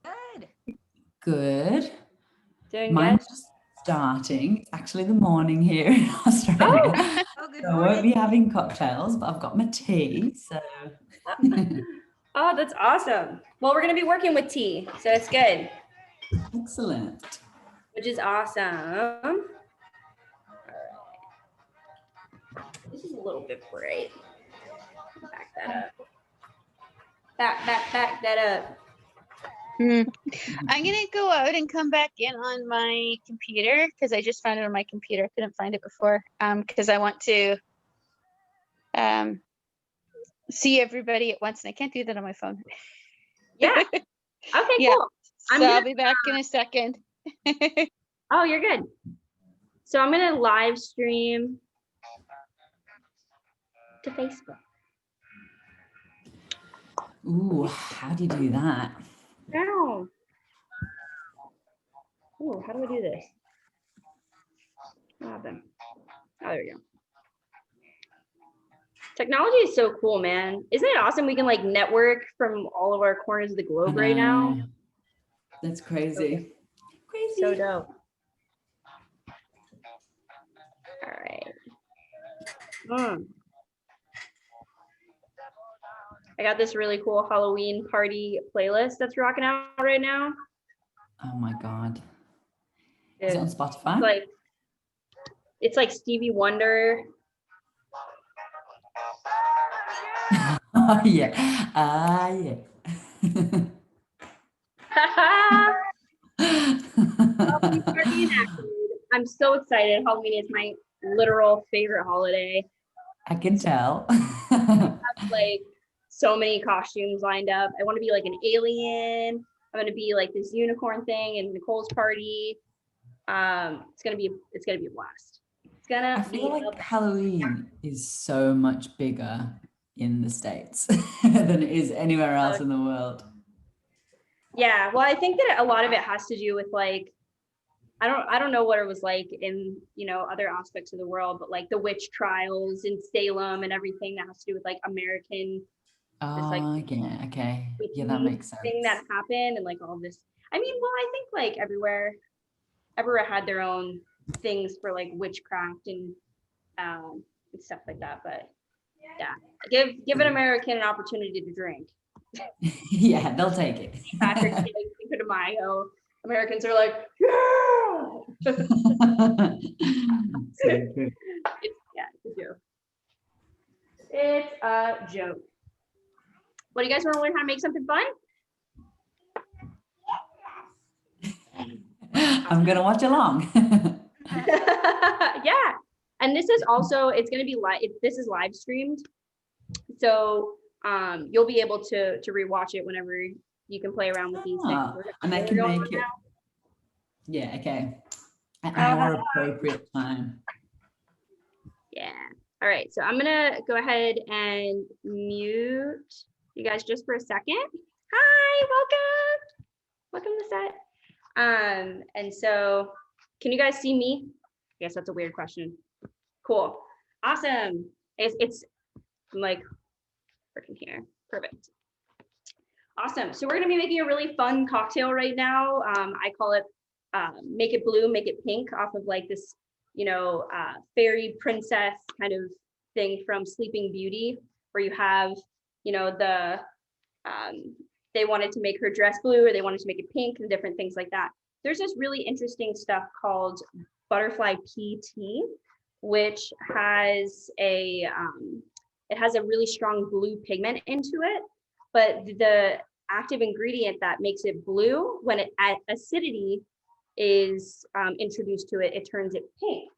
Good. Good. Doing Mine's good? just starting. It's actually the morning here in Australia. Oh, good So I won't morning. be having cocktails, but I've got my tea. So Oh, that's awesome. Well, we're going to be working with tea, so it's good, excellent. which is awesome. All right. This is a little bit bright. Back that up. Back that up. I'm gonna go out and come back in on my computer because I just found it on my computer. I couldn't find it before. Because I want to see everybody at once, and I can't do that on my phone. Yeah. Okay, Yeah. cool. So I'll be back in a second. Oh, you're good. So I'm going to live stream to Facebook. Ooh, how do you do that? Ow. Ooh, how do I do this? What happened? Oh, there we go. Technology is so cool, man. Isn't it awesome? We can like network from all of our corners of the globe right now. That's crazy. Crazy. So dope. All right. I got this really cool Halloween party playlist that's rocking out right now. Oh my God. Is it on Spotify? It's like Stevie Wonder. Oh yeah. Yeah. I'm so excited. Halloween is my literal favorite holiday. I can tell. I have like so many costumes lined up. I want to be like an alien. I'm gonna be like this unicorn thing in Nicole's party. It's gonna be a blast. I feel like Halloween is so much bigger in the States than it is anywhere else in the world. Yeah, well, I think that a lot of it has to do with like, I don't know what it was like in, other aspects of the world, but like the witch trials in Salem and everything that has to do with like American. Oh, yeah, okay. Yeah, that makes sense. Thing that happened and like all this. I mean, well, I think like everywhere had their own things for like witchcraft and stuff like that. But yeah, give an American an opportunity to drink. Yeah, they'll take it. Patrick Cinco de Mayo. Americans are like, yeah. So true. It's a joke. It's a joke. What do you guys want to learn how to make something fun? I'm gonna watch along. Yeah, and this is also, it's going to be live. This is live streamed, so you'll be able to rewatch it whenever you can play around with these things. And I can make it. Yeah, okay. At our appropriate time. Yeah. All right. So I'm gonna go ahead and mute you guys just for a second. Hi, welcome to set. And so can you guys see me? I guess that's a weird question. Cool. Awesome. It's like freaking here. Perfect. Awesome. So we're gonna be making a really fun cocktail right now. I call it Make It Blue, Make It Pink, off of like this, fairy princess kind of thing from Sleeping Beauty, where you have, they wanted to make her dress blue or they wanted to make it pink and different things like that. There's this really interesting stuff called butterfly pea tea, which has it has a really strong blue pigment into it, but the active ingredient that makes it blue, when it acidity is introduced to it, it turns it pink,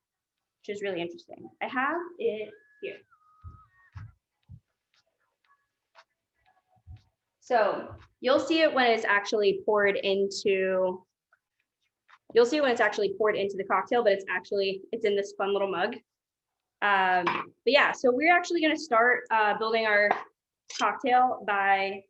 which is really interesting. I have it here. So you'll see it when it's actually poured into, the cocktail, but it's in this fun little mug. But yeah, so we're actually gonna start building our cocktail by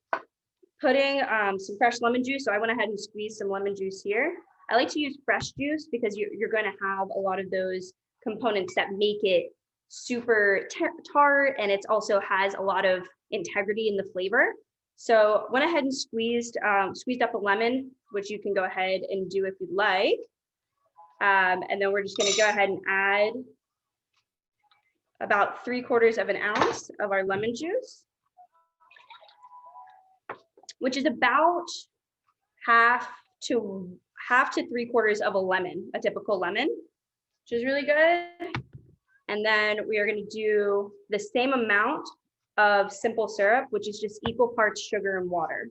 putting some fresh lemon juice. So I went ahead and squeezed some lemon juice here. I like to use fresh juice because you're going to have a lot of those components that make it super tart, and it also has a lot of integrity in the flavor. So went ahead and squeezed up a lemon, which you can go ahead and do if you'd like. And then we're just gonna go ahead and add about 3/4 of an ounce of our lemon juice, which is about half to 3/4 of a lemon, a typical lemon, which is really good. And then we are going to do the same amount of simple syrup, which is just equal parts sugar and water.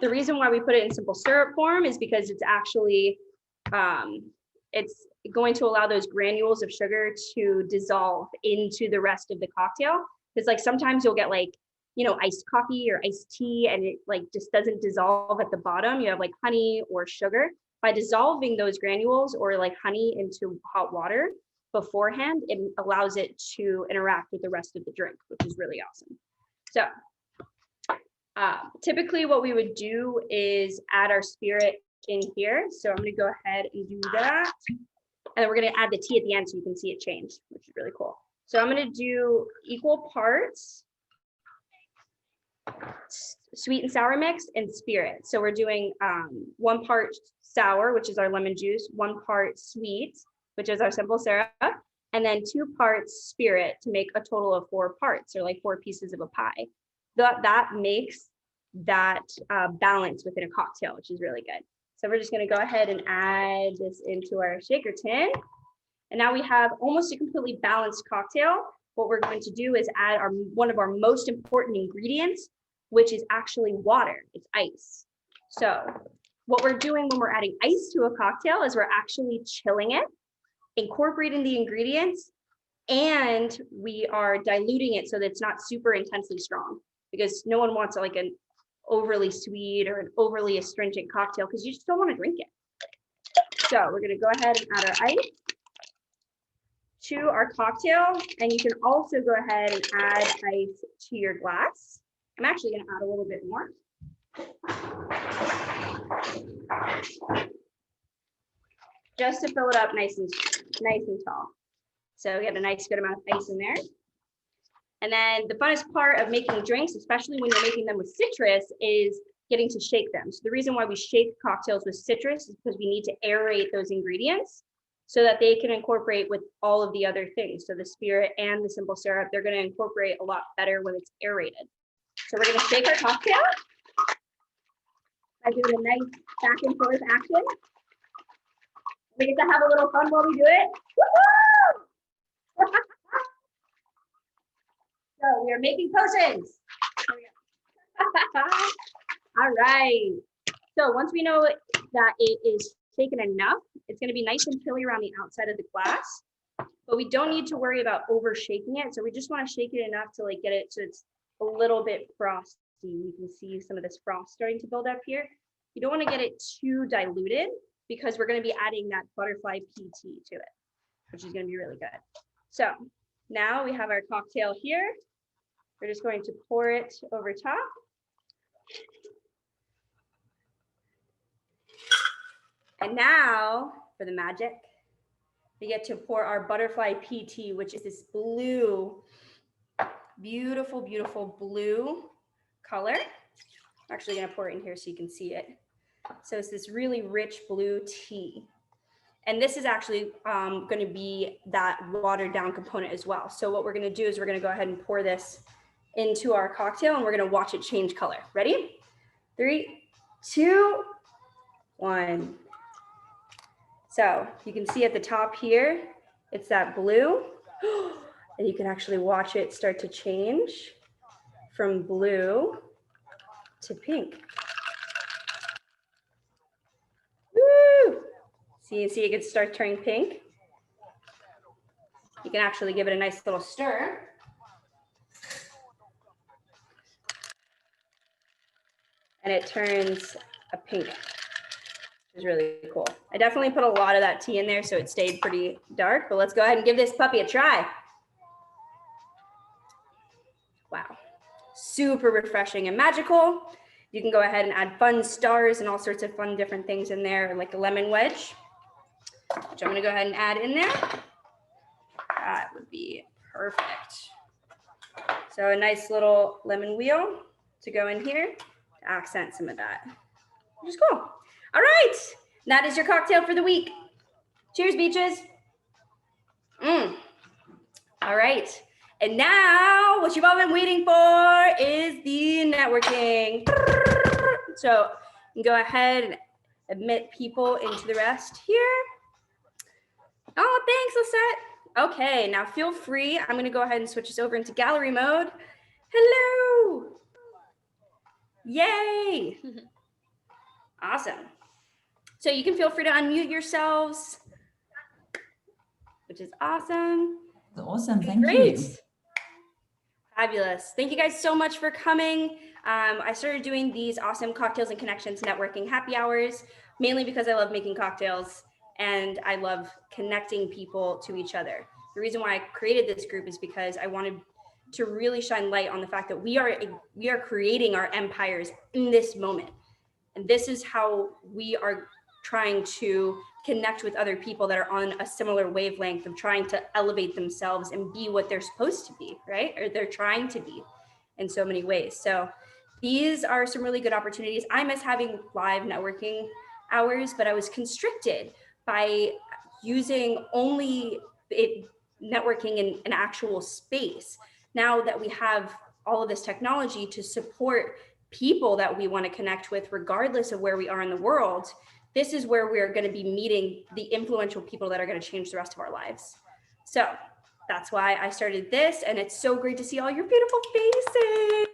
The reason why we put it in simple syrup form is because it's actually, it's going to allow those granules of sugar to dissolve into the rest of the cocktail. Because like sometimes you'll get like, you know, iced coffee or iced tea and it like just doesn't dissolve at the bottom. You have like honey or sugar. By dissolving those granules or like honey into hot water beforehand, it allows it to interact with the rest of the drink, which is really awesome. So typically what we would do is add our spirit in here. So I'm gonna go ahead and do that. And then we're gonna add the tea at the end so you can see it change, which is really cool. So I'm gonna do equal parts sweet and sour mix and spirit. So we're doing 1 part sour, which is our lemon juice, 1 part sweet, which is our simple syrup, and then 2 parts spirit to make a total of 4 parts, or like 4 pieces of a pie. That makes that balance within a cocktail, which is really good. So we're just gonna go ahead and add this into our shaker tin. And now we have almost a completely balanced cocktail. What we're going to do is add one of our most important ingredients, which is actually water. It's ice. So what we're doing when we're adding ice to a cocktail is we're actually chilling it, incorporating the ingredients, and we are diluting it so that it's not super intensely strong, because no one wants like an overly sweet or an overly astringent cocktail because you just don't want to drink it. So we're going to go ahead and add our ice to our cocktail, and you can also go ahead and add ice to your glass. I'm actually going to add a little bit more. Just to fill it up nice and tall. So we have a nice good amount of ice in there. And then the funnest part of making drinks, especially when you're making them with citrus, is getting to shake them. So the reason why we shake cocktails with citrus is because we need to aerate those ingredients so that they can incorporate with all of the other things. So the spirit and the simple syrup, they're going to incorporate a lot better when it's aerated. So we're going to shake our cocktail by doing a nice back and forth action. We get to have a little fun while we do it. Woo-hoo! So we are making potions. All right. So once we know that it is shaken enough, it's going to be nice and chilly around the outside of the glass, but we don't need to worry about over shaking it. So we just want to shake it enough to like get it so it's a little bit frosty. You can see some of this frost starting to build up here. You don't want to get it too diluted because we're going to be adding that butterfly PT to it, which is going to be really good. So now we have our cocktail here. We're just going to pour it over top. And now for the magic, we get to pour our butterfly PT, which is this blue, beautiful, beautiful blue color. I'm actually going to pour it in here so you can see it. So it's this really rich blue tea. And this is actually going to be that watered down component as well. So what we're going to do is we're going to go ahead and pour this into our cocktail and we're going to watch it change color. Ready? 3, 2, 1. So you can see at the top here, it's that blue, and you can actually watch it start to change from blue to pink. Woo! So you see it can start turning pink. You can actually give it a nice little stir. And it turns a pink. Is really cool. I definitely put a lot of that tea in there so it stayed pretty dark, but let's go ahead and give this puppy a try. Wow, super refreshing and magical. You can go ahead and add fun stars and all sorts of fun different things in there, like a lemon wedge, which I'm gonna go ahead and add in there. That would be perfect. So a nice little lemon wheel to go in here to accent some of that, which is cool. All right, that is your cocktail for the week. Cheers, beaches. All right, and now what you've all been waiting for is the networking. So you can go ahead and admit people into the rest here. Oh, thanks, Lisette. Okay, now feel free. I'm going to go ahead and switch this over into gallery mode. Hello. Yay. Awesome. So you can feel free to unmute yourselves, which is awesome. Awesome. Thank Great. you. Fabulous. Thank you guys so much for coming. I started doing these awesome cocktails and connections networking happy hours, mainly because I love making cocktails and I love connecting people to each other. The reason why I created this group is because I wanted to really shine light on the fact that we are creating our empires in this moment. And this is how we are trying to connect with other people that are on a similar wavelength of trying to elevate themselves and be what they're supposed to be, right? Or they're trying to be in so many ways. So these are some really good opportunities. I miss having live networking hours, but I was constricted by using only networking in an actual space. Now that we have all of this technology to support people that we want to connect with, regardless of where we are in the world, this is where we're going to be meeting the influential people that are going to change the rest of our lives. So that's why I started this, and it's so great to see all your beautiful faces.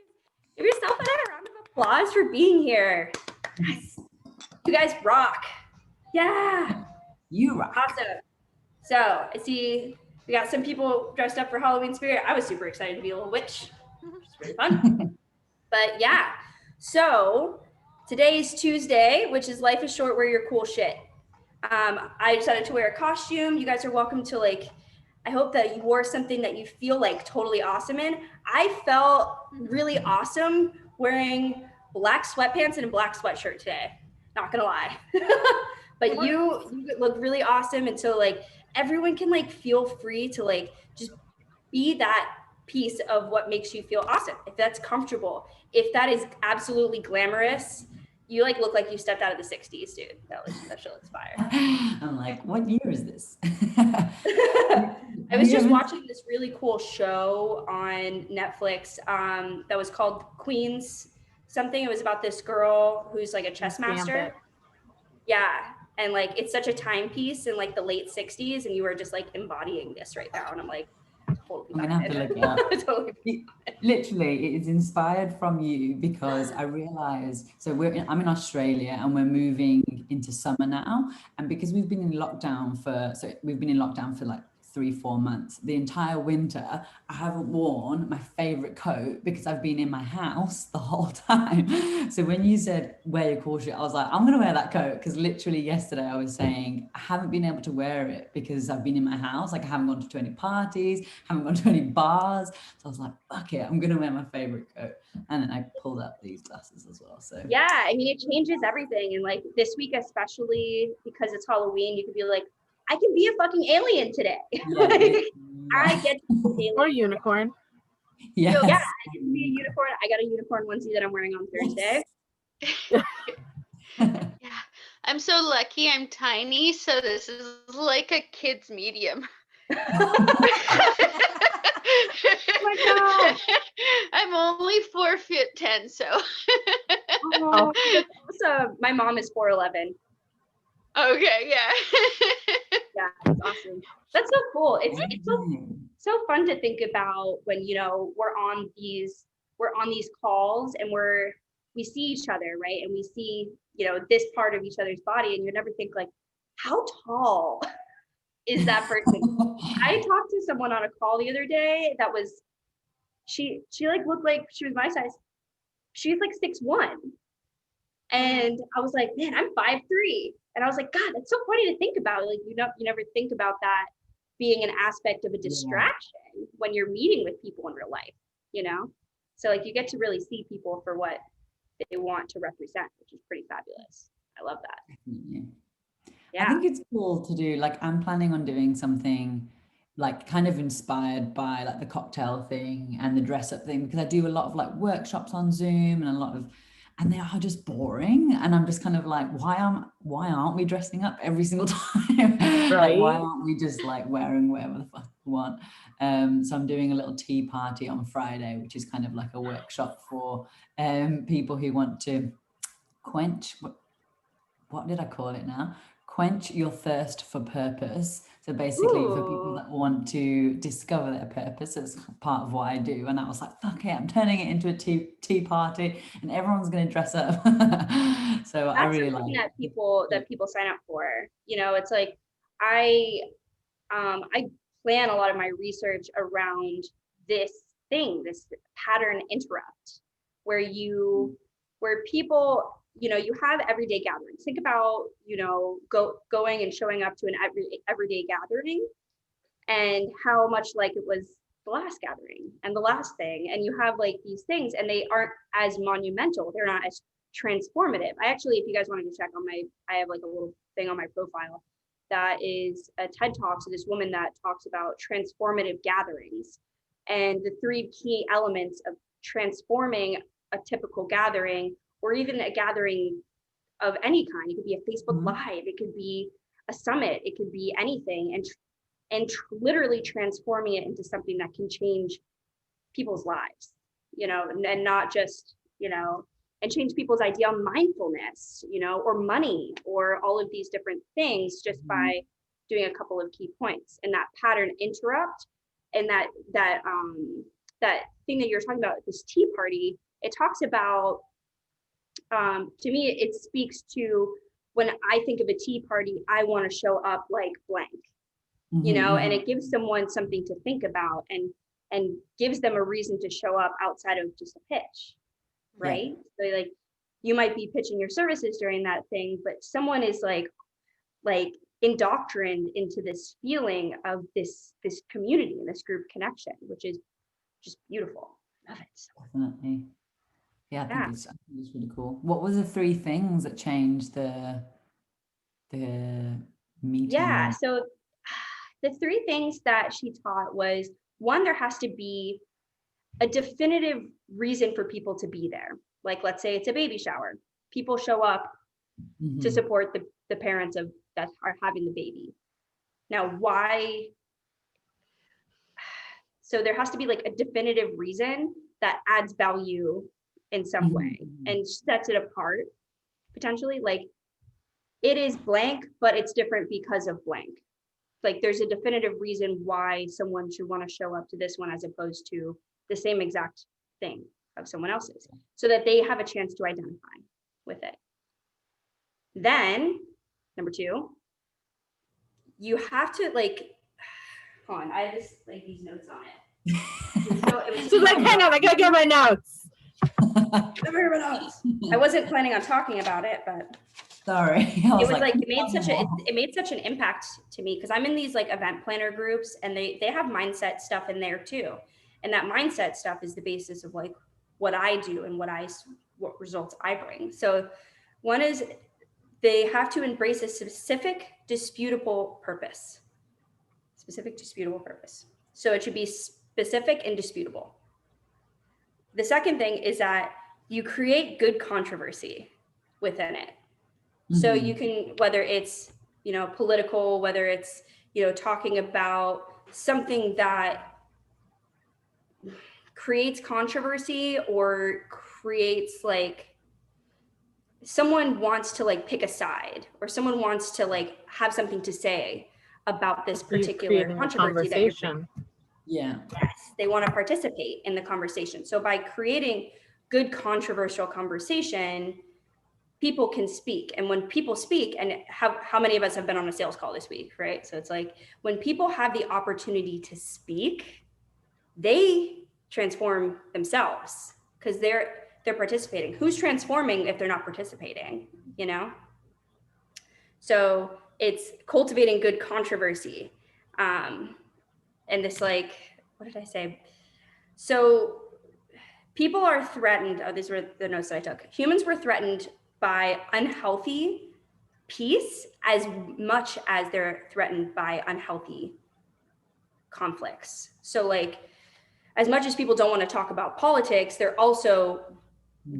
Give yourself a round of applause for being here. Yes. You guys rock. Yeah. You rock. Awesome. So I see we got some people dressed up for Halloween spirit. I was super excited to be a little witch. It's really fun. But yeah, so today's Tuesday, which is Life is Short, wear your cool shit. I decided to wear a costume. You guys are welcome to I hope that you wore something that you feel like totally awesome in. I felt really awesome wearing black sweatpants and a black sweatshirt today. Not gonna lie. But you look really awesome. And so everyone can feel free to just be that piece of what makes you feel awesome. If that's comfortable, if that is absolutely glamorous, you look like you stepped out of the 60s, dude. That shit looks fire. I'm like, what year is this? I was just watching this really cool show on Netflix that was called Queens something. It was about this girl who's a chess master. Gambit. Yeah. And it's such a timepiece in the late 60s, and you were just embodying this right now. And I'm totally I'm gonna have to look it up. totally. Literally, it is inspired from you because I realized, so I'm in Australia and we're moving into summer now. And because we've been in lockdown for 3-4 months, the entire winter, I haven't worn my favorite coat because I've been in my house the whole time. So when you said wear your cool shit, I was like, I'm gonna wear that coat, because literally yesterday I was saying I haven't been able to wear it because I've been in my house. I haven't gone to any parties, haven't gone to any bars. So I was like, fuck it, I'm gonna wear my favorite coat. And then I pulled up these glasses as well. So yeah, I mean, it changes everything. And this week, especially because it's Halloween, you could be like, I can be a fucking alien today. I get to be Or unicorn. yes. So, yeah, I can be a unicorn. I got a unicorn onesie that I'm wearing on Thursday. Yeah, I'm so lucky. I'm tiny, so this is like a kid's medium. Oh my God. I'm only 4'10", so. Oh, so my mom is 4'11". Okay, yeah. Yeah, that's awesome. That's so cool. It's so fun to think about when we're on these calls and we see each other, right? And we see this part of each other's body, and you never think how tall is that person? I talked to someone on a call the other day that was she looked like she was my size. She's 6'1". And I was like, man, I'm 5'3". And I was like, God, that's so funny to think about. You never think about that being an aspect of a distraction when you're meeting with people in real life, So you get to really see people for what they want to represent, which is pretty fabulous. I love that. Definitely. Yeah. I think it's cool to do, I'm planning on doing something like kind of inspired by like the cocktail thing and the dress up thing, because I do a lot of like workshops on Zoom and they are just boring. And I'm just kind of like, why aren't we dressing up every single time? Like, why aren't we just like wearing whatever the fuck we want? So I'm doing a little tea party on Friday, which is kind of like a workshop for people who want to quench, what did I call it now? Quench your thirst for purpose. So basically for people that want to discover their purpose, it's part of what I do. And I was like, fuck it, I'm turning it into a tea party and everyone's going to dress up. So That's I really something like that people sign up for. You know, it's like I plan a lot of my research around this thing, this pattern interrupt, where people, you know, you have everyday gatherings. Think about, you know, going and showing up to an everyday gathering and how much like it was the last gathering and the last thing. And you have like these things and they aren't as monumental. They're not as transformative. I actually, if you guys want to go check on I have like a little thing on my profile that is a TED Talk. So this woman that talks about transformative gatherings and the 3 key elements of transforming a typical gathering, or even a gathering of any kind. It could be a Facebook Live, it could be a summit, it could be anything, and literally transforming it into something that can change people's lives, you know, and not just, you know, and change people's idea on mindfulness, you know, or money, or all of these different things just by doing a couple of key points. And that pattern interrupt and that thing that you're talking about, this tea party, it talks about, to me, it speaks to when I think of a tea party, I want to show up like blank, you know, and it gives someone something to think about and gives them a reason to show up outside of just a pitch, right? So like you might be pitching your services during that thing, but someone is like indoctrined into this feeling of this community and this group connection, which is just beautiful. Love it. Definitely. Yeah, I think it's really cool. What were the 3 things that changed the meeting? Yeah, so the 3 things that she taught was, 1, there has to be a definitive reason for people to be there. Like, let's say it's a baby shower. People show up to support the parents that are having the baby. Now, why? So there has to be like a definitive reason that adds value in some way and sets it apart potentially. Like, it is blank, but it's different because of blank. Like, there's a definitive reason why someone should want to show up to this one as opposed to the same exact thing of someone else's, so that they have a chance to identify with it. Then number 2, you have to like, hold on, I have this, like, these notes on it. She's like, hang on, I gotta get my notes. I wasn't planning on talking about it, but sorry. It made such an impact to me, because I'm in these like event planner groups and they have mindset stuff in there too. And that mindset stuff is the basis of like what I do and what results I bring. So one is they have to embrace a specific disputable purpose. So it should be specific and disputable. The second thing is that you create good controversy within it. So you can, whether it's, you know, political, whether it's, you know, talking about something that creates controversy or creates like, someone wants to like pick a side, or someone wants to like have something to say about this particular controversy that you're Yes, they want to participate in the conversation. So by creating good controversial conversation, people can speak. And when people speak, and how many of us have been on a sales call this week, right? So it's like, when people have the opportunity to speak, they transform themselves because they're participating. Who's transforming if they're not participating, you know? So it's cultivating good controversy. And this, like, what did I say? So people are threatened. Oh, these were the notes that I took. Humans were threatened by unhealthy peace as much as they're threatened by unhealthy conflicts. So like, as much as people don't want to talk about politics, they're also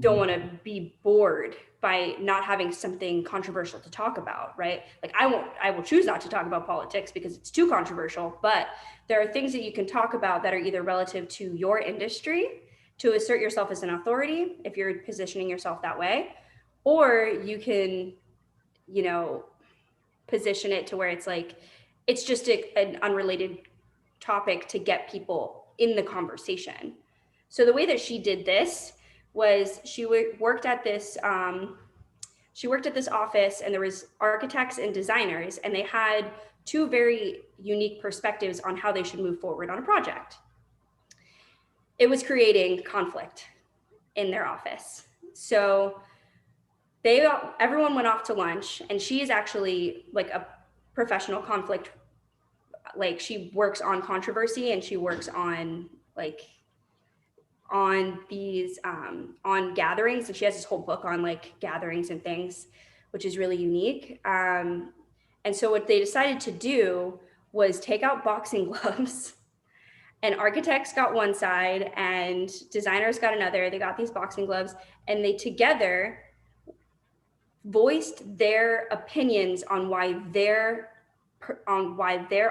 don't want to be bored by not having something controversial to talk about, right? Like I will choose not to talk about politics because it's too controversial, but there are things that you can talk about that are either relative to your industry to assert yourself as an authority, if you're positioning yourself that way, or you can, you know, position it to where it's like, it's just an unrelated topic to get people in the conversation. So the way that she did this was she worked at this office, and there was architects and designers, and they had two very unique perspectives on how they should move forward on a project. It was creating conflict in their office. So everyone went off to lunch, and she is actually like a professional conflict. Like she works on controversy, and she works on like on these on gatherings, and she has this whole book on like gatherings and things, which is really unique. And so what they decided to do was take out boxing gloves, and architects got one side and designers got another. They got these boxing gloves, and they together voiced their opinions on why their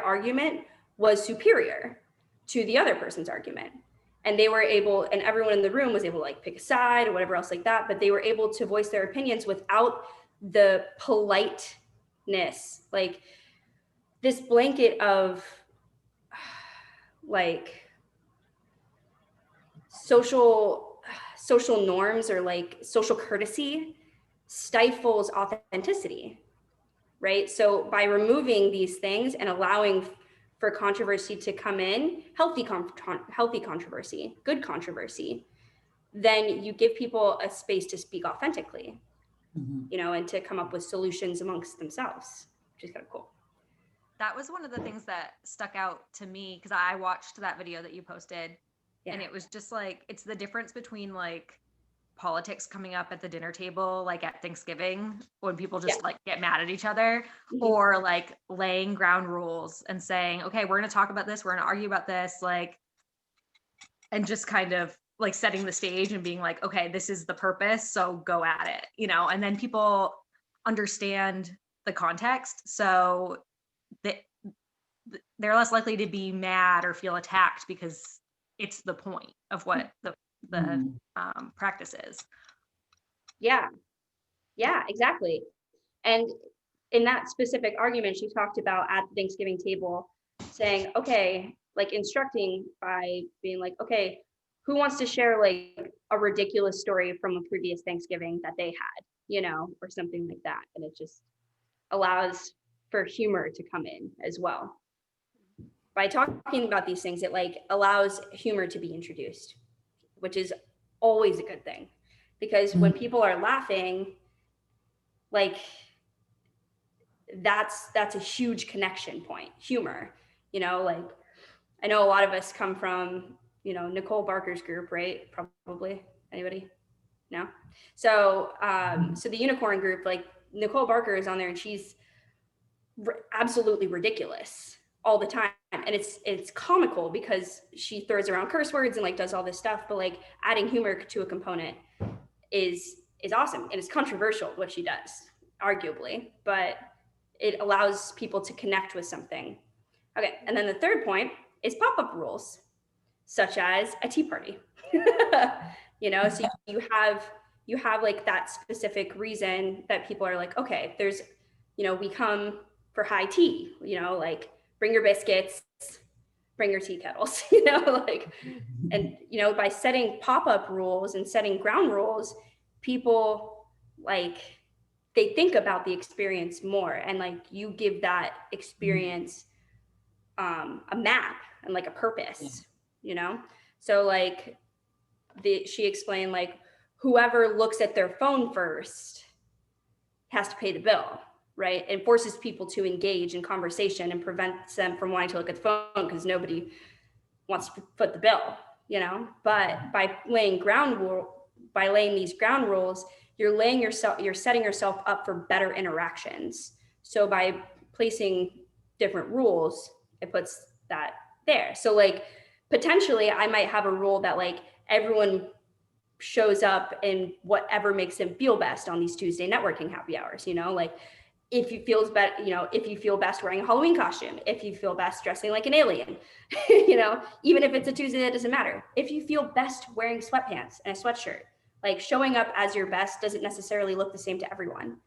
argument was superior to the other person's argument. And they were able, and everyone in the room was able to like pick a side or whatever else like that, but they were able to voice their opinions without the politeness, like this blanket of like social norms or like social courtesy stifles authenticity, right? So by removing these things and allowing for controversy to come in, healthy controversy, good controversy, then you give people a space to speak authentically, you know, and to come up with solutions amongst themselves, which is kind of cool. That was one of the things that stuck out to me, because I watched that video that you posted, and it was just like, it's the difference between like politics coming up at the dinner table, like at Thanksgiving, when people just like get mad at each other, or like laying ground rules and saying, okay, we're going to talk about this, we're going to argue about this, like, and just kind of like setting the stage and being like, okay, this is the purpose, so go at it, you know, and then people understand the context, so they're less likely to be mad or feel attacked because it's the point of what the practice is. Yeah, exactly. And in that specific argument, she talked about at the Thanksgiving table saying, okay, like instructing by being like, okay, who wants to share like a ridiculous story from a previous Thanksgiving that they had, you know, or something like that. And it just allows for humor to come in as well. By talking about these things, it like allows humor to be introduced, which is always a good thing, because when people are laughing, like that's a huge connection point, humor, you know, like I know a lot of us come from, you know, Nicole Barker's group, right? Probably anybody? No? So, so the Unicorn group, like Nicole Barker is on there, and she's absolutely ridiculous all the time, and it's comical because she throws around curse words and like does all this stuff, but like adding humor to a component is awesome, and it's controversial what she does, arguably, but it allows people to connect with something. Okay, and then the third point is pop-up rules, such as a tea party. You know, so you have like that specific reason that people are like, okay, there's, you know, we come for high tea, you know, like bring your biscuits, bring your tea kettles, you know, like, and, you know, by setting pop-up rules and setting ground rules, people like, they think about the experience more, and like you give that experience a map and like a purpose, you know? So like she explained like whoever looks at their phone first has to pay the bill, right? It forces people to engage in conversation and prevents them from wanting to look at the phone because nobody wants to foot the bill, you know? But by laying these ground rules, you're setting yourself up for better interactions. So by placing different rules, it puts that there. So like potentially I might have a rule that like everyone shows up in whatever makes them feel best on these Tuesday networking happy hours, you know, like if you feel best, you know, if you feel best wearing a Halloween costume, if you feel best dressing like an alien, you know, even if it's a Tuesday, that doesn't matter. If you feel best wearing sweatpants and a sweatshirt, like showing up as your best doesn't necessarily look the same to everyone.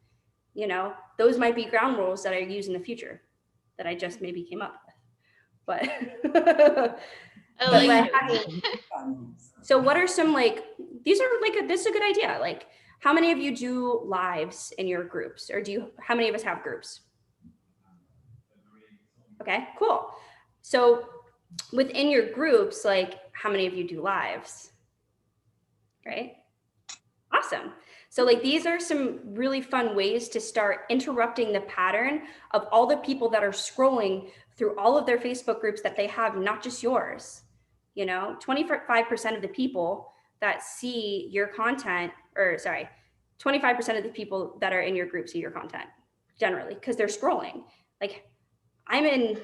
You know, those might be ground rules that I use in the future that I just maybe came up with. But, I but like like, it. so what are some like, these are like, this is a good idea. Like, how many of you do lives in your groups, or how many of us have groups? Okay, cool. So within your groups, like how many of you do lives? Right? Awesome. So like these are some really fun ways to start interrupting the pattern of all the people that are scrolling through all of their Facebook groups that they have, not just yours. You know, 25% of the people that see your content, or sorry, 25% of the people that are in your group see your content generally because they're scrolling. Like I'm in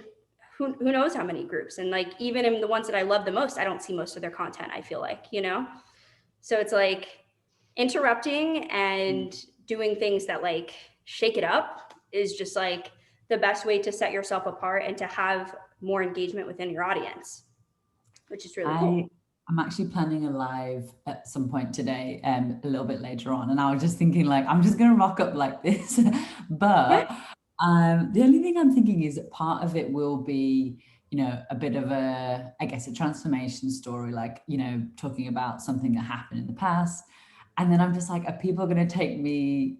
who knows how many groups, and like even in the ones that I love the most, I don't see most of their content, I feel like, you know? So it's like interrupting and doing things that like shake it up is just like the best way to set yourself apart and to have more engagement within your audience, which is really cool. I'm actually planning a live at some point today, a little bit later on, and I was just thinking like I'm just gonna rock up like this, but the only thing I'm thinking is that part of it will be, you know, a bit of a, I guess, a transformation story, like, you know, talking about something that happened in the past. And then I'm just like, are people going to take me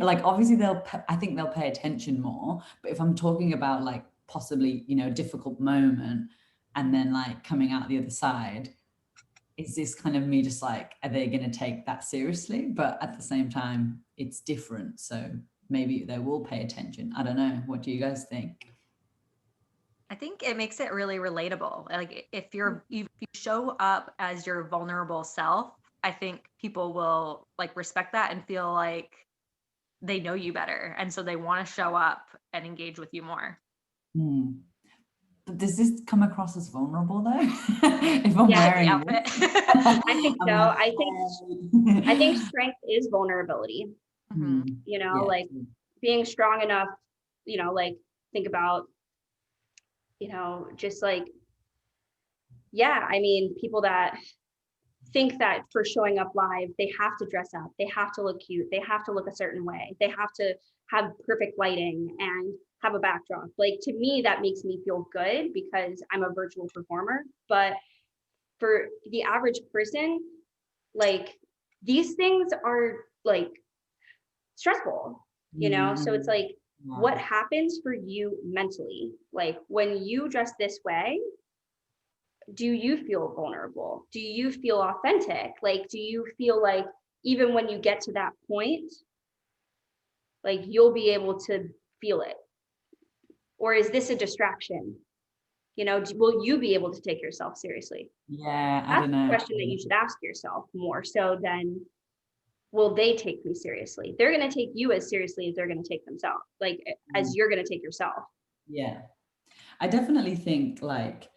like, obviously I think they'll pay attention more, but if I'm talking about like possibly, you know, a difficult moment and then like coming out the other side, is this kind of me just like, are they going to take that seriously? But at the same time, it's different. So maybe they will pay attention. I don't know. What do you guys think? I think it makes it really relatable. Like if you show up as your vulnerable self, I think people will like respect that and feel like they know you better. And so they want to show up and engage with you more. But does this come across as vulnerable though? If I'm wearing outfit. I think so. I think strength is vulnerability. You know, like being strong enough, you know, like think about, you know, just like, yeah, I mean, people that think that for showing up live, they have to dress up, they have to look cute, they have to look a certain way, they have to have perfect lighting and have a backdrop. Like to me, that makes me feel good because I'm a virtual performer. But for the average person, like these things are like stressful, you know? So it's like, what happens for you mentally? Like when you dress this way, do you feel vulnerable? Do you feel authentic? Like, do you feel like even when you get to that point, like you'll be able to feel it? Or is this a distraction? You know, will you be able to take yourself seriously? Yeah, I don't know. That's the question that you should ask yourself more so than, will they take me seriously? They're going to take you as seriously as they're going to take themselves, like as you're going to take yourself. Yeah, I definitely think like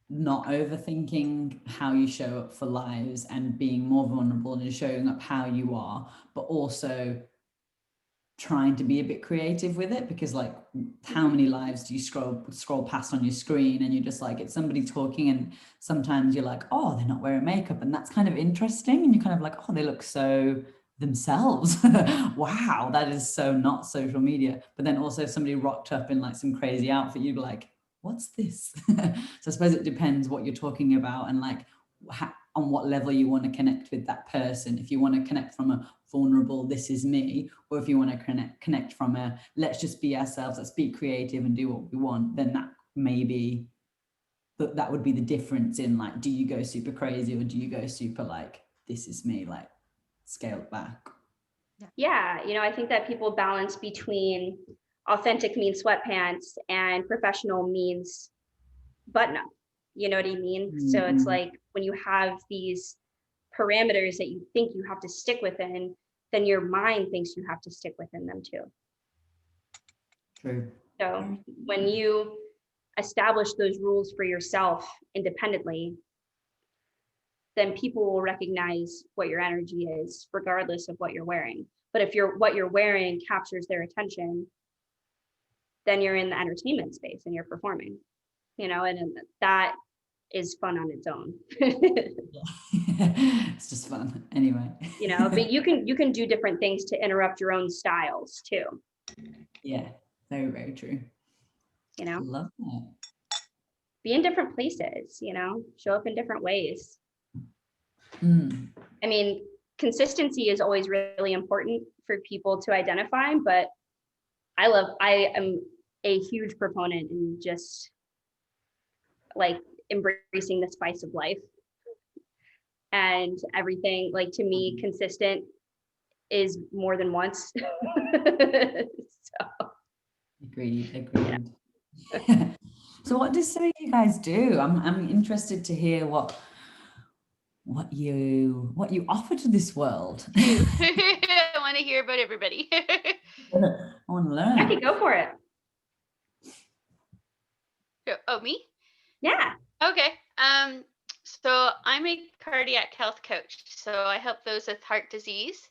not overthinking how you show up for lives and being more vulnerable and showing up how you are, but also trying to be a bit creative with it, because like how many lives do you scroll past on your screen and you're just like, it's somebody talking, and sometimes you're like, oh, they're not wearing makeup, and that's kind of interesting, and you're kind of like, oh, they look so themselves. Wow, that is so not social media. But then also if somebody rocked up in like some crazy outfit, you'd be like, what's this? So I suppose it depends what you're talking about and like on what level you want to connect with that person. If you want to connect from a vulnerable, this is me, or if you want to connect from a, let's just be ourselves, let's be creative and do what we want, then that maybe that would be the difference in like, do you go super crazy or do you go super like, this is me, like scaled back? Yeah, you know, I think that people balance between authentic means sweatpants and professional means button up. You know what I mean? Mm-hmm. So it's like when you have these parameters that you think you have to stick within, then your mind thinks you have to stick within them too. True. So when you establish those rules for yourself independently, then people will recognize what your energy is regardless of what you're wearing. But if what you're wearing captures their attention, then you're in the entertainment space and you're performing, and that is fun on its own. It's just fun anyway. But you can do different things to interrupt your own styles too. Yeah, very, very true. Love that. Be in different places, show up in different ways. I mean, consistency is always really important for people to identify, but I am a huge proponent in just like embracing the spice of life and everything. Like, to me, consistent is more than once. So Agreed. So what does some of you guys do? I'm interested to hear what you offer to this world. I want to hear about everybody. I want to learn. I could go for it. Oh, me? Yeah. Okay. So I'm a cardiac health coach. So I help those with heart disease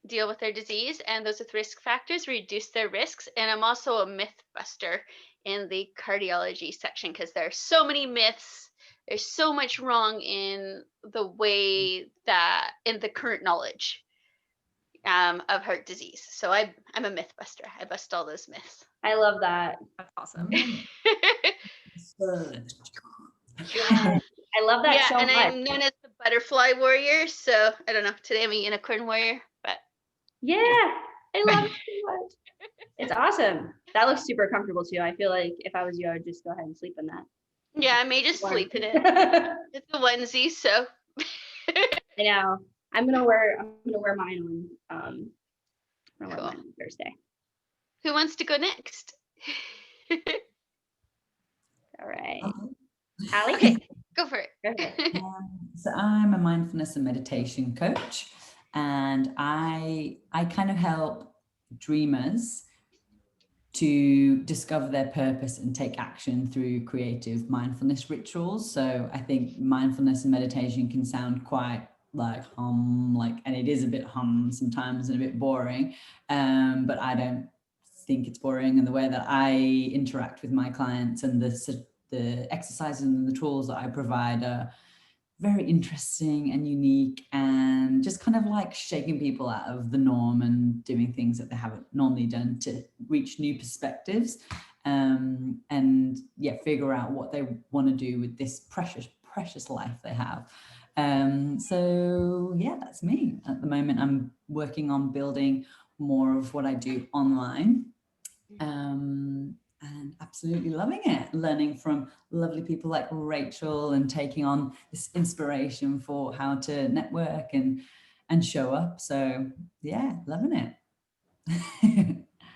deal with their disease, and those with risk factors reduce their risks. And I'm also a myth buster in the cardiology section, because there are so many myths. There's so much wrong in the way that in the current knowledge of heart disease. So I'm a myth buster. I bust all those myths. I love that. That's awesome. I love that so and much. I'm known as the butterfly warrior. So I don't know. Today I'm a unicorn warrior, but yeah, I love it so much. It's awesome. That looks super comfortable too. I feel like if I was you, I would just go ahead and sleep in that. yeah, I may just sleep in it. It's a onesie, so. I know. I'm gonna wear mine on mine on Thursday. Who wants to go next? All right. Allie? Okay, go for it. Go ahead. So I'm a mindfulness and meditation coach, and I kind of help dreamers to discover their purpose and take action through creative mindfulness rituals. So I think mindfulness and meditation can sound quite like and it is a bit sometimes and a bit boring, but I don't think it's boring. And the way that I interact with my clients and the exercises and the tools that I provide are very interesting and unique, and just kind of like shaking people out of the norm and doing things that they haven't normally done to reach new perspectives, and figure out what they want to do with this precious life they have. So yeah, that's me. At the moment, I'm working on building more of what I do online, and absolutely loving it, learning from lovely people like Rachel and taking on this inspiration for how to network and show up. So yeah, loving it.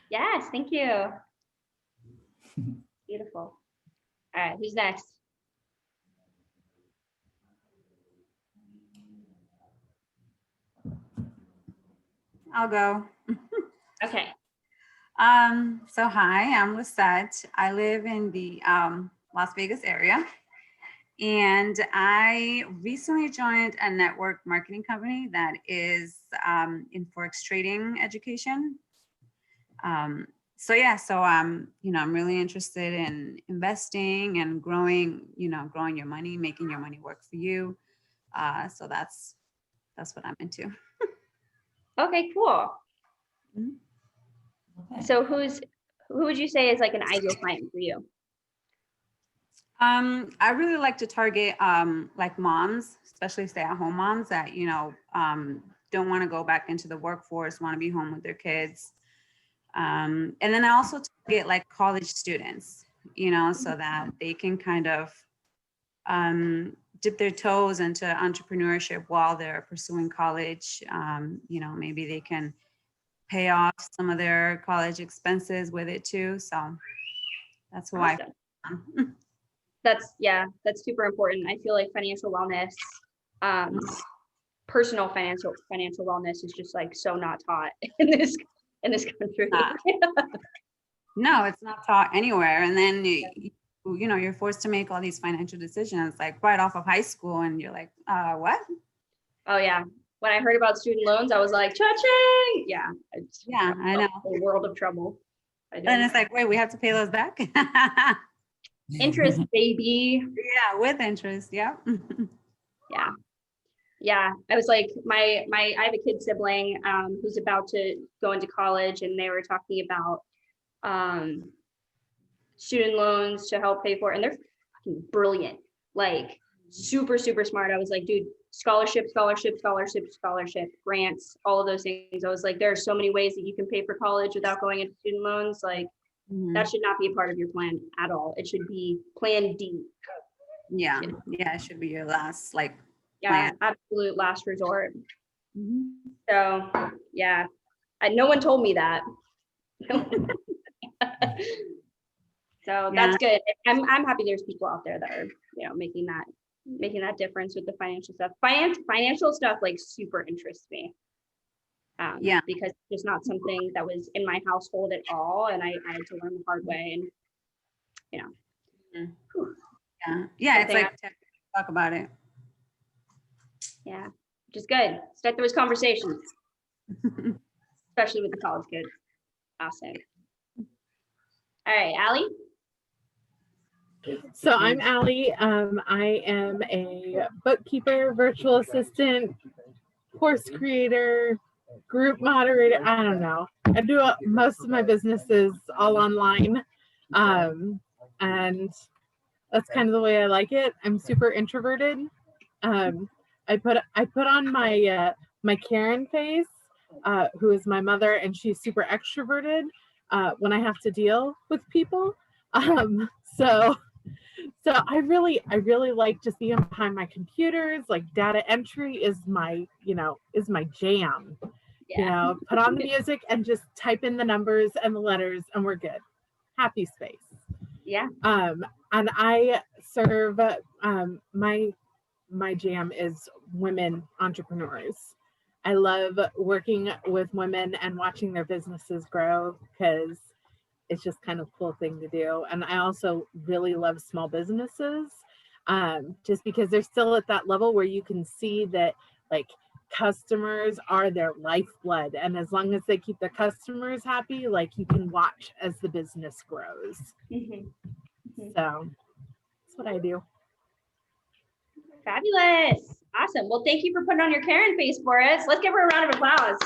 Yes, thank you. Beautiful. All right, who's next? I'll go. Okay. So hi, I'm Lisette. I live in the Las Vegas area, and I recently joined a network marketing company that is in Forex trading education. So I'm really interested in investing and growing your money, making your money work for you. So that's what I'm into. Okay, cool. Mhm. Okay. So who would you say is like an ideal client for you? I really like to target like moms, especially stay-at-home moms that don't want to go back into the workforce, want to be home with their kids. And then I also target like college students, so that they can kind of dip their toes into entrepreneurship while they're pursuing college. Maybe they can pay off some of their college expenses with it too. So that's why. Awesome. That's super important. I feel like financial wellness, personal financial wellness is just like so not taught in this country. No, it's not taught anywhere. And then you know, you're forced to make all these financial decisions like right off of high school, and you're like, what? Oh yeah. When I heard about student loans, I was like, cha-ching! Yeah. Yeah, I know. A world of trouble. I And don't. it's like, wait, we have to pay those back? Interest, baby. Yeah, with interest. Yeah. Yeah. Yeah. I was like, I have a kid sibling who's about to go into college, and they were talking about student loans to help pay for it. And they're fucking brilliant, like super, super smart. I was like, dude, scholarship, grants, all of those things. I was like, there are so many ways that you can pay for college without going into student loans. Like that should not be a part of your plan at all. It should be plan D. Yeah. Yeah. It should be your last, like, Yeah, absolute last resort. So yeah, no one told me that. So that's good. I'm happy there's people out there that are, you know, making that difference with the financial stuff. Financial stuff like super interests me. Yeah, because it's just not something that was in my household at all, and I had to learn the hard way. And you know, yeah, it's like talk about it. Yeah, which is good. Start those conversations, especially with the college kids. Awesome. All right, Allie. So I'm Allie. I am a bookkeeper, virtual assistant, course creator, group moderator. I don't know. I do most of my businesses all online. And that's kind of the way I like it. I'm super introverted. I put on my my Karen face, who is my mother, and she's super extroverted when I have to deal with people. So I really like just being behind my computers. Like data entry is my jam. Yeah. You know, put on the music and just type in the numbers and the letters and we're good. Happy space. Yeah. And I serve my jam is women entrepreneurs. I love working with women and watching their businesses grow because it's just kind of a cool thing to do. And I also really love small businesses just because they're still at that level where you can see that like customers are their lifeblood. And as long as they keep their customers happy, like you can watch as the business grows. So that's what I do. Fabulous. Awesome. Well, thank you for putting on your Karen face for us. Let's give her a round of applause.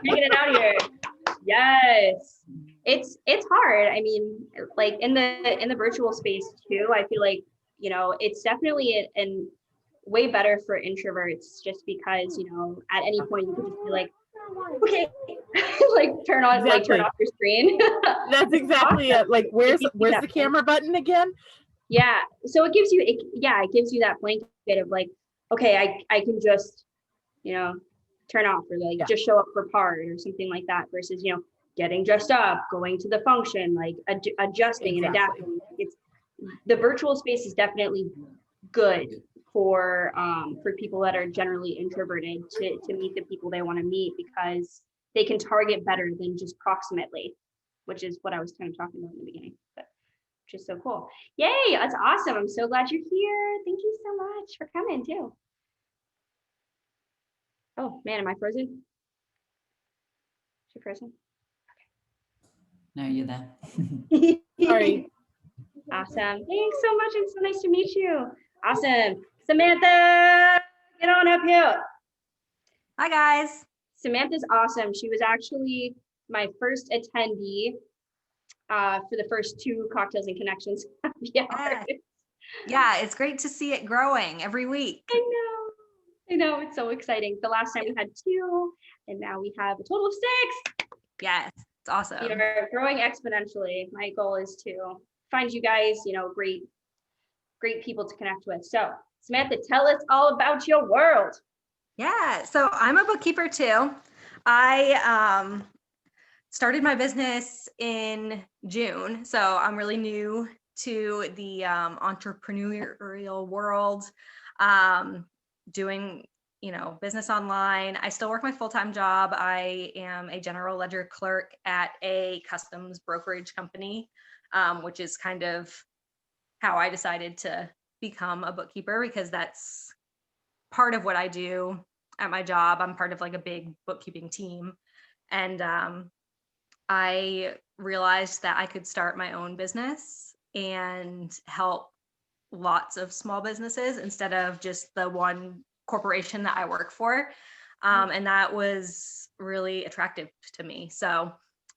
Making it out here. Yes. It's hard. I mean, like in the virtual space too, I feel like, you know, it's definitely an way better for introverts just because, you know, at any point you can just be like, okay, like turn off your screen. That's exactly it. Like where's the camera button again? Yeah. So it gives you that blanket of like, okay, I can just, you know, turn off or like just show up for part or something like that versus, you know, getting dressed up, going to the function, like adjusting and adapting. It's the virtual space is definitely good for people that are generally introverted to meet the people they want to meet because they can target better than just proximately, which is what I was kind of talking about in the beginning. But which is so cool. Yay, that's awesome. I'm so glad you're here. Thank you so much for coming too. Oh man, am I frozen? Is she frozen? No, you're there. Sorry. Awesome. Thanks so much. It's so nice to meet you. Awesome. Samantha, get on up here. Hi guys. Samantha's awesome. She was actually my first attendee for the first 2 Cocktails and Connections. Yeah, it's great to see it growing every week. I know, it's so exciting. The last time we had 2, and now we have a total of 6. Yes, it's awesome. You're growing exponentially. My goal is to find you guys, you know, great people to connect with. So Samantha, tell us all about your world. Yeah, so I'm a bookkeeper too. I started my business in June, so I'm really new to the entrepreneurial world, doing business online. I still work my full-time job. I am a general ledger clerk at a customs brokerage company, which is kind of how I decided to become a bookkeeper, because that's part of what I do at my job. I'm part of like a big bookkeeping team. And I realized that I could start my own business and help lots of small businesses instead of just the one corporation that I work for. And that was really attractive to me. So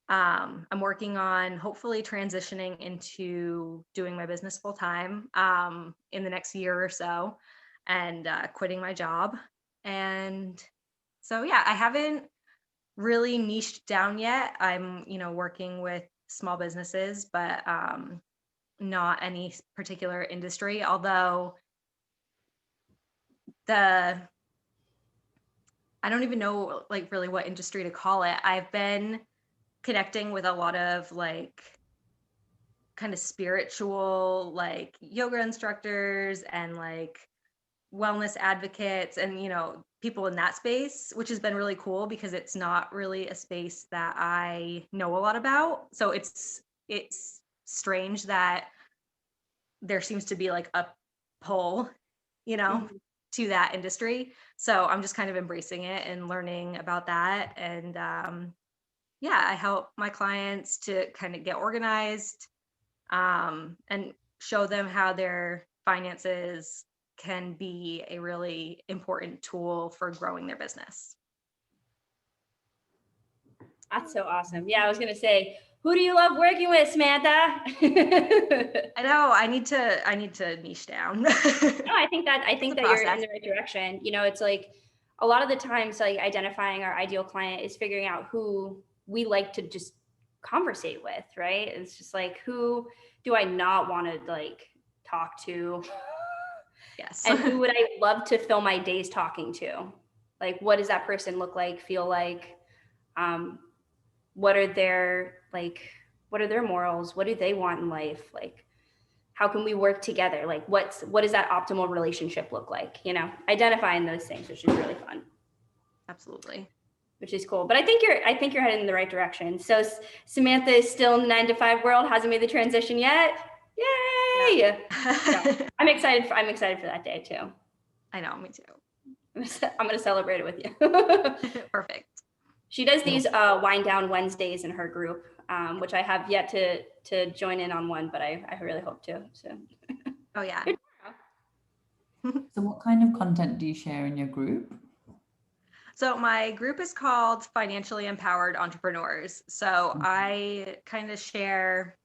I'm working on hopefully transitioning into doing my business full time in the next year or so, and quitting my job. And so, yeah, I haven't really niched down yet. I'm, working with small businesses, but not any particular industry, although I don't even know like really what industry to call it. I've been connecting with a lot of like kind of spiritual like yoga instructors and like wellness advocates and people in that space, which has been really cool because it's not really a space that I know a lot about. So it's strange that there seems to be like a pull, to that industry. So I'm just kind of embracing it and learning about that. And I help my clients to kind of get organized and show them how their finances can be a really important tool for growing their business. That's so awesome. Yeah, I was gonna say, who do you love working with, Samantha? I know I need to niche down. No, I think that you're in process. the right direction. It's like a lot of the times, like identifying our ideal client is figuring out who we like to just conversate with, right? It's just like, who do I not want to like talk to? Yes. And who would I love to fill my days talking to? Like, what does that person look like, feel like? What are their morals? What do they want in life? Like, how can we work together? Like, what does that optimal relationship look like? Identifying those things, which is really fun. Absolutely. Which is cool. But I think you're heading in the right direction. So Samantha is still in the 9-to-5 world, hasn't made the transition yet. Yay! Yeah. So, I'm excited for that day too. I know, me too. I'm gonna celebrate it with you. Perfect. She does these wind down Wednesdays in her group, which I have yet to join in on one, but I really hope to. So. Oh yeah. So what kind of content do you share in your group? So my group is called Financially Empowered Entrepreneurs. So I kind of share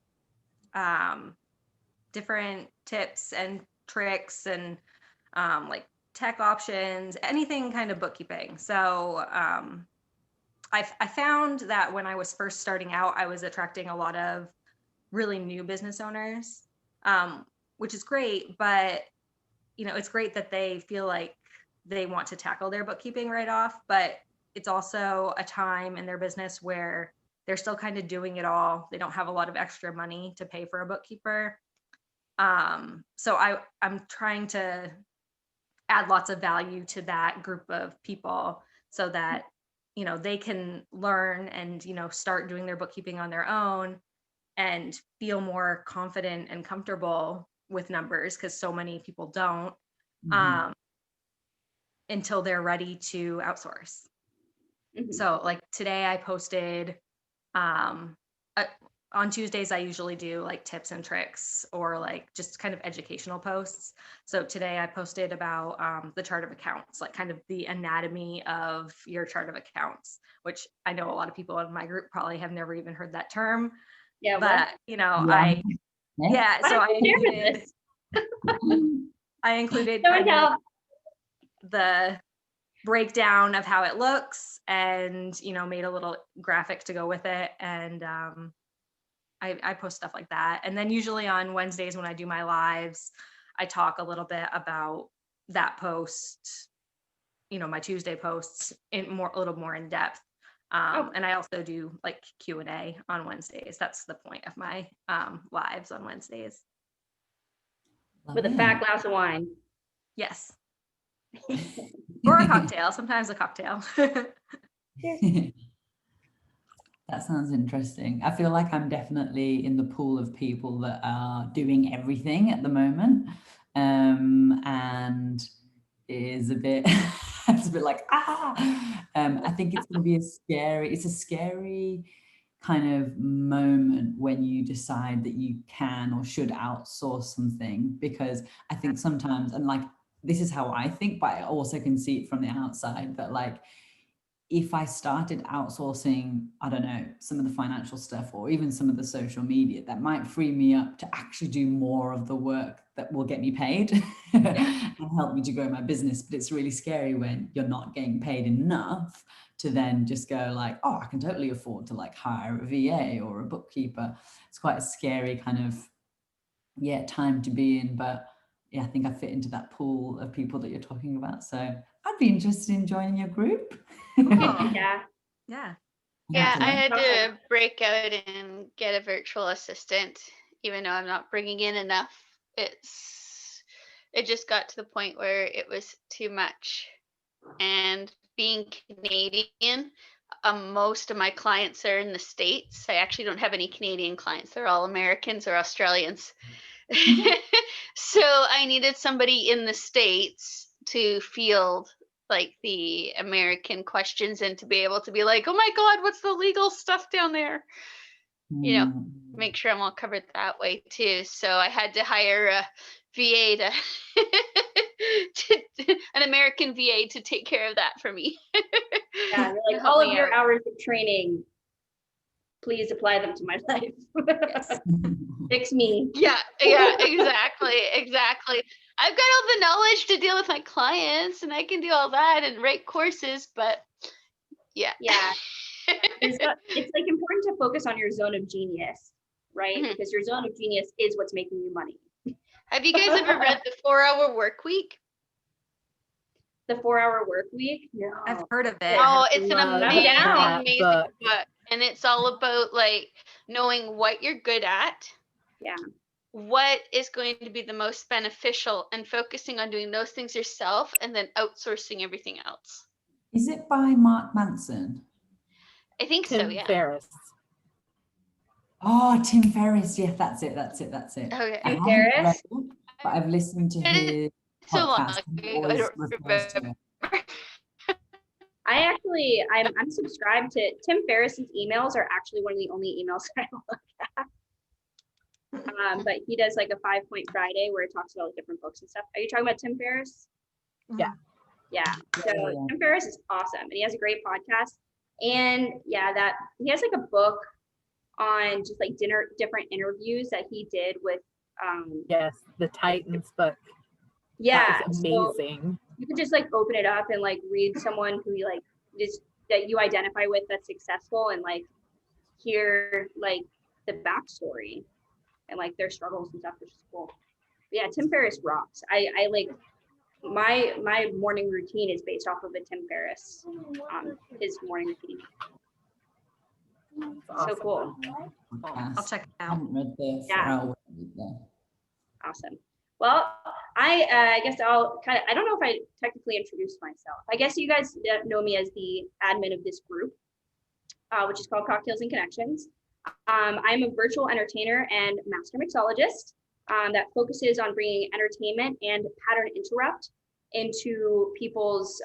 different tips and tricks and like tech options, anything kind of bookkeeping. So I found that when I was first starting out, I was attracting a lot of really new business owners, which is great, but it's great that they feel like they want to tackle their bookkeeping right off, but it's also a time in their business where they're still kind of doing it all. They don't have a lot of extra money to pay for a bookkeeper. So I'm trying to add lots of value to that group of people so that, they can learn and, start doing their bookkeeping on their own and feel more confident and comfortable with numbers, because so many people don't. Until they're ready to outsource. Mm-hmm. So like today I posted, on Tuesdays, I usually do like tips and tricks or like just kind of educational posts. So today I posted about the chart of accounts, like kind of the anatomy of your chart of accounts, which I know a lot of people in my group probably have never even heard that term. Yeah. But I included the breakdown of how it looks and made a little graphic to go with it, and I post stuff like that. And then usually on Wednesdays when I do my lives, I talk a little bit about that post, my Tuesday posts a little more in depth. And I also do like Q&A on Wednesdays. That's the point of my lives on Wednesdays. With a fat glass of wine. Yes. Or a cocktail, sometimes a cocktail. That sounds interesting. I feel like I'm definitely in the pool of people that are doing everything at the moment. And it is a bit, it's a bit like, I think it's going to be it's a scary kind of moment when you decide that you can or should outsource something, because I think sometimes, and like, this is how I think, but I also can see it from the outside that like, if I started outsourcing, I don't know, some of the financial stuff or even some of the social media, that might free me up to actually do more of the work that will get me paid and help me to grow my business. But it's really scary when you're not getting paid enough to then just go like, oh, I can totally afford to like hire a VA or a bookkeeper. It's quite a scary kind of, time to be in. But yeah, I think I fit into that pool of people that you're talking about. So I'd be interested in joining your group. Oh, Yeah. yeah. Yeah, I Excellent. had to break out and get a virtual assistant, even though I'm not bringing in enough. It just got to the point where it was too much. And being Canadian, most of my clients are in the States. I actually don't have any Canadian clients. They're all Americans or Australians. So I needed somebody in the States to field like the American questions and to be able to be like, oh my God, what's the legal stuff down there? You know, Mm. make sure I'm all covered that way too. So I had to hire a VA an American VA to take care of that for me. Yeah, you're To like help all me of your out. hours of training, please apply them to my life. Yes. Fix me. Yeah, exactly. I've got all the knowledge to deal with my clients and I can do all that and write courses, but yeah. Yeah. It's like important to focus on your zone of genius, right? Mhm. Because your zone of genius is what's making you money. Have you guys ever read The 4-Hour Work Week? The 4-Hour Work Week? No. I've heard of it. Oh, it's an love I'm amazing, down. amazing book. book. And it's all about like knowing what you're good at. Yeah. What is going to be the most beneficial and focusing on doing those things yourself and then outsourcing everything else. Is it by Mark Manson? I think so, Tim yeah. Ferriss. Oh, Tim Ferriss. Yeah, that's it. Okay. I Tim haven't read Ferriss? it, but I've listened to his So long podcast. He ago, I always don't refers to remember. it. I'm subscribed to Tim Ferriss's emails are actually one of the only emails I look at. But he does like a 5-point Friday where it talks about like different books and stuff. Are you talking about Tim Ferriss? Yeah. Yeah. So Yeah. Tim Ferriss is awesome and he has a great podcast. And yeah, that he has like a book on just like different interviews that he did with Yes, the Titans book. yeah, That was so amazing. you could just like open it up and like read someone who you like is that you identify with that's successful and like hear like the backstory and like their struggles and stuff, which is cool. But yeah, Tim Ferriss rocks. I like my morning routine is based off of a Tim Ferriss his morning routine. It's So awesome. cool. I'll check it I out. haven't read the Yeah. 4-Hour Work Week though. Awesome. Well, I guess I'll kind of, I don't know if I technically introduced myself. I guess you guys know me as the admin of this group, which is called Cocktails and Connections. I'm a virtual entertainer and master mixologist that focuses on bringing entertainment and pattern interrupt into people's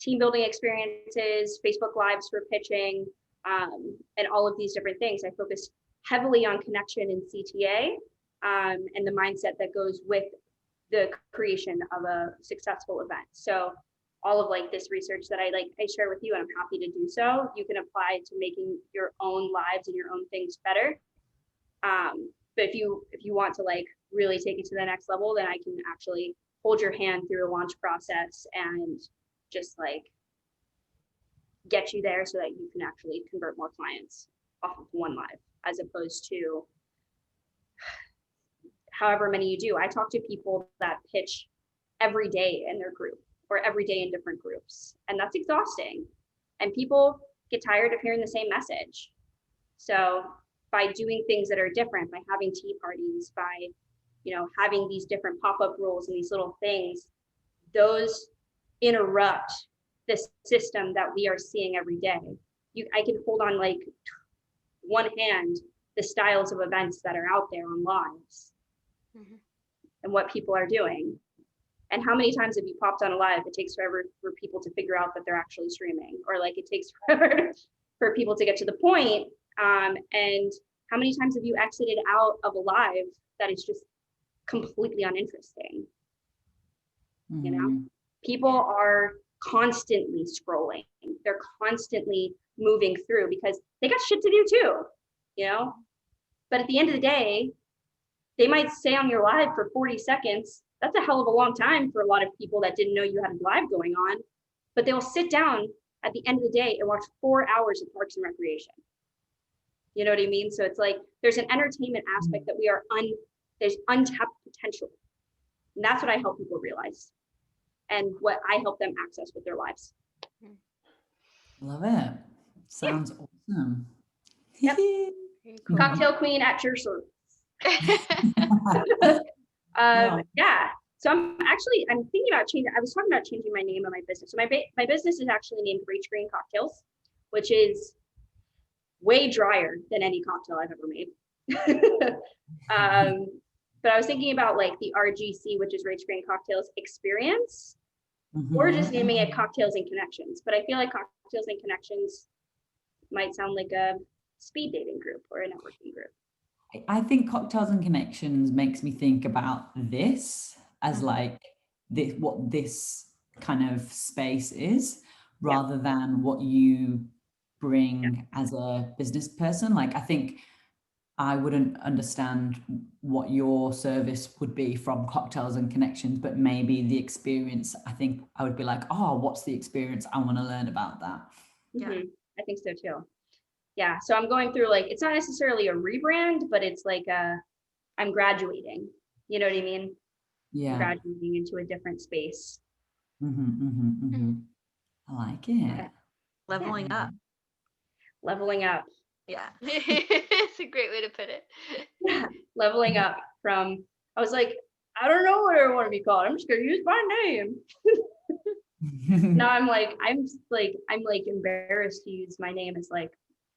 team building experiences, Facebook Lives for pitching, and all of these different things. I focus heavily on connection and CTA and the mindset that goes with the creation of a successful event. So all of like this research that I share with you, and I'm happy to do so. You can apply to making your own lives and your own things better. But if you want to like really take it to the next level, then I can actually hold your hand through the launch process and just like get you there so that you can actually convert more clients off of one live, as opposed to however many you do. I talk to people that pitch every day in their group or every day in different groups, and that's exhausting. And people get tired of hearing the same message. So by doing things that are different, by having tea parties, by having these different pop-up rules and these little things, those interrupt the system that we are seeing every day. I can hold on like one hand the styles of events that are out there on lives and what people are doing. And how many times have you popped on a live? It takes forever for people to figure out that they're actually streaming, or like it takes forever for people to get to the point. And how many times have you exited out of a live that is just completely uninteresting? You know, people are constantly scrolling. They're constantly moving through because they got shit to do too, you know? But at the end of the day, they might stay on your live for 40 seconds. That's a hell of a long time for a lot of people that didn't know you had a live going on, but they will sit down at the end of the day and watch 4 hours of Parks and Recreation. You know what I mean? So it's like, there's an entertainment aspect that there's untapped potential. And that's what I help people realize and what I help them access with their lives. Love it. Sounds awesome. Yep. Cocktail queen at your service. Yeah. So I'm thinking about changing. I was talking about changing my name of my business. So my business is actually named Rach Green Cocktails, which is way drier than any cocktail I've ever made. But I was thinking about like the RGC, which is Rach Green Cocktails Experience, or just naming it Cocktails and Connections. But I feel like Cocktails and Connections might sound like a speed dating group or a networking group. I think Cocktails and Connections makes me think about this as like what this kind of space is, rather than what you bring as a business person. Like, I think I wouldn't understand what your service would be from Cocktails and Connections, but maybe the experience, I think I would be like, oh, what's the experience? I want to learn about that. Yeah, I think so too. Yeah, so I'm going through, like, it's not necessarily a rebrand, but it's like I'm graduating. You know what I mean? Yeah. Graduating into a different space. I like it. Leveling up. Leveling up. Yeah. It's a great way to put it. Yeah, leveling up from, I was like, I don't know what I want to be called. I'm just gonna use my name. Now I'm like embarrassed to use my name as like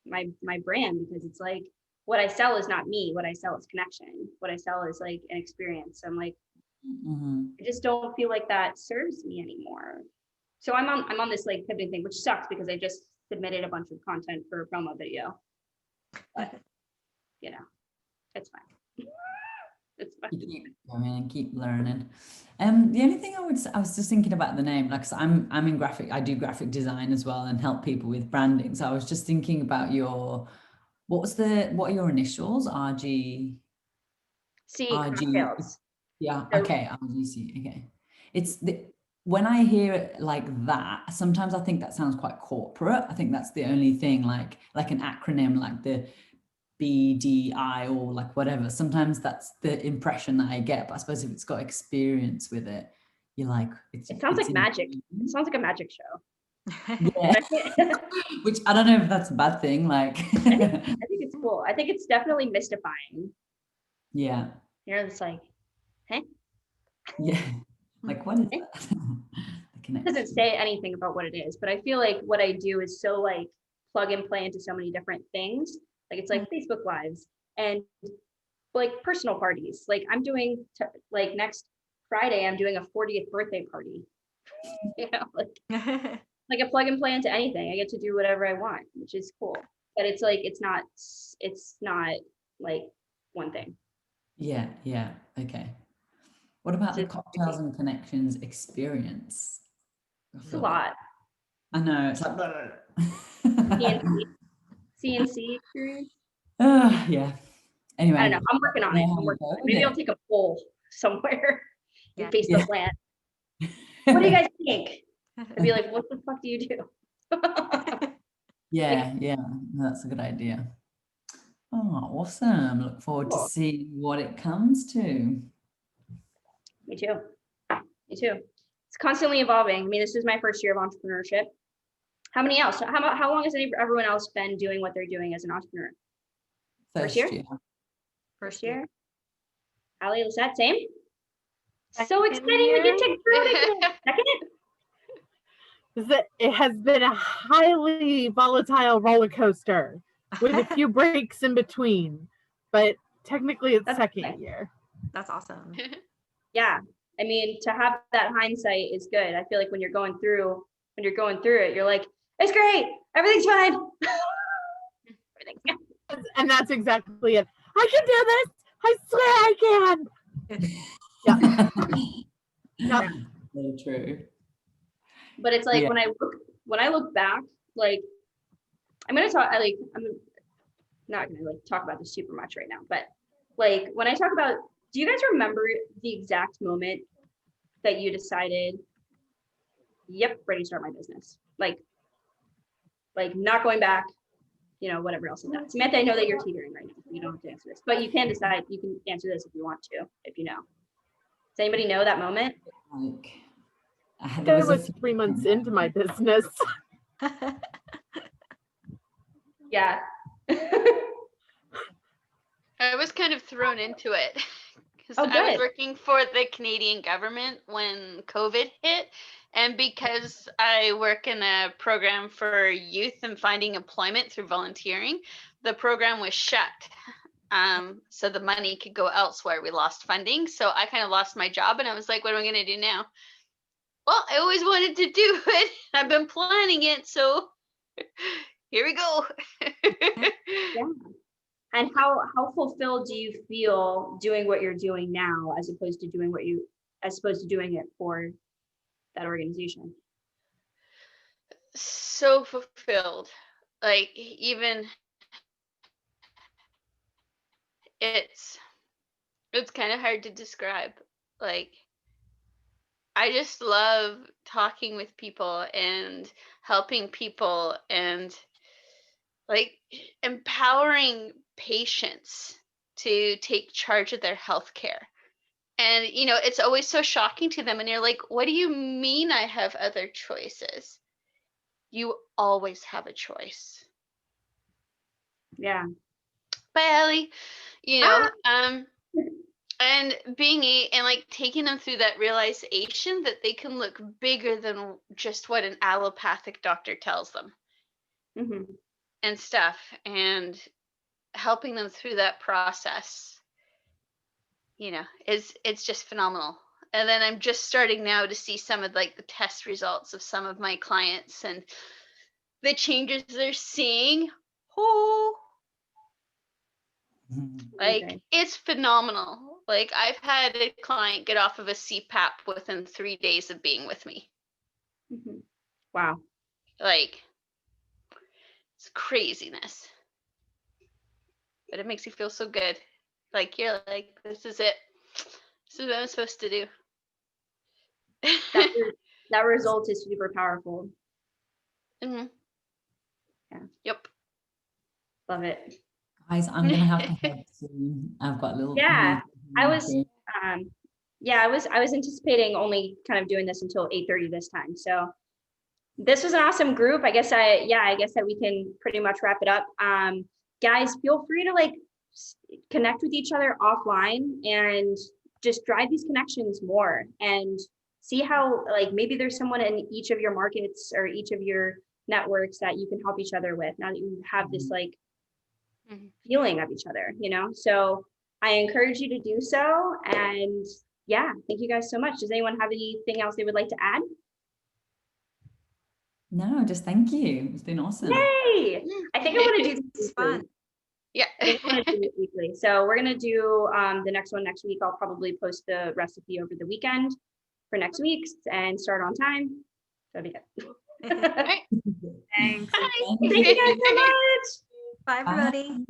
my brand, because it's like, what I sell is not me. What I sell is connection. What I sell is like an experience. So I'm like, I just don't feel like that serves me anymore. So I'm on this like pivoting thing, which sucks because I just submitted a bunch of content for a promo video. But you know, it's fine. It's fine. You keep going and keep learning. The only thing I was just thinking about the name, like, 'cause I'm in I do graphic design as well and help people with branding. So I was just thinking about what are your initials? RG. Cocktails. Yeah. Okay. RGC. Okay. When I hear it like that, sometimes I think that sounds quite corporate. I think that's the only thing, like an acronym, like the BDI or like whatever. Sometimes that's the impression that I get. But I suppose if it's got experience with it, you're like, it sounds like magic. It sounds like a magic show. Yeah. Which I don't know if that's a bad thing. Like, I think it's cool. I think it's definitely mystifying. Yeah. You're just like, hey. Yeah. Like, what is that? It doesn't say anything about what it is, but I feel like what I do is so like plug and play into so many different things. Like, it's like Facebook Lives and like personal parties. Like, I'm doing like next Friday, I'm doing a 40th birthday party. You know, like a plug and play into anything. I get to do whatever I want, which is cool. But it's like, it's not like one thing. Yeah. Okay. What about the Cocktails and Connections experience? It's a lot. I know, it's like CNC experience. Yeah. Anyway, I don't know. I'm working on it. Maybe I'll take a poll somewhere in Facebook land. What do you guys think? I'd be like, what the fuck do you do? Yeah, that's a good idea. Oh, awesome. Look forward to seeing what it comes to. Me too. It's constantly evolving. I mean, this is my first year of entrepreneurship. How long has everyone else been doing what they're doing as an entrepreneur? First year? First year. Ali, Lisette, same? So exciting we get to grow together. Second? Is that it has been a highly volatile roller coaster with a few breaks in between, but technically it's That's second okay. year. That's awesome. Yeah. I mean, to have that hindsight is good. I feel like when you're going through it, you're like, it's great. Everything's fine. Everything's good. And that's exactly it. I can do this. I swear I can. Yeah. So true. But it's like Yeah. when I look back, like I'm not gonna like talk about this super much right now, but like when I talk about, do you guys remember the exact moment that you decided, yep, ready to start my business? Like not going back, whatever else is that. Samantha, I know that you're teetering right now. So you don't have to answer this, but you can decide, you can answer this if you want to, if you know. Does anybody know that moment? Like, I was 3 months into my business. Yeah. I was kind of thrown into it because Oh, I was good. working for the Canadian government when COVID hit. And because I work in a program for youth and finding employment through volunteering, the program was shut. So the money could go elsewhere. We lost funding. So I kind of lost my job and I was like, what am I going to do now? Well, I always wanted to do it. I've been planning it. So here we go. Yeah. And how fulfilled do you feel doing what you're doing now as opposed to doing it for that organization? So fulfilled. Like even it's kind of hard to describe. Like I just love talking with people and helping people and like empowering patients to take charge of their health care. And it's always so shocking to them and you're like, what do you mean I have other choices? You always have a choice. Yeah. Bye, Ellie. And and like taking them through that realization that they can look bigger than just what an allopathic doctor tells them. Mm-hmm. And stuff, and helping them through that process, it's just phenomenal. And then I'm just starting now to see some of like the test results of some of my clients and the changes they're seeing. Oh, like Okay. it's phenomenal. Like I've had a client get off of a CPAP within 3 days of being with me. Mm-hmm. Wow. Like it's craziness, but it makes you feel so good. Like you're like, this is it. This is what I'm supposed to do. That result is super powerful. Mm-hmm. Yeah. Yep. Love it. Guys, I'm gonna have to head soon. I've got a little. Yeah, I was meeting. I was anticipating only kind of doing this until 8:30 this time. So this was an awesome group. I guess that we can pretty much wrap it up. Guys, feel free to like connect with each other offline and just drive these connections more and see how like maybe there's someone in each of your markets or each of your networks that you can help each other with now that you have this like feeling of each other, so I encourage you to do so. And yeah, thank you guys so much. Does anyone have anything else they would like to add? No, just thank you. It's been awesome. Yay! I think I want to do this Fun. Yeah. I think I want to do it weekly. So we're gonna do the next one next week. I'll probably post the recipe over the weekend for next week's and start on time. That'd be good. Thanks. Thank you guys so much. Bye, everybody.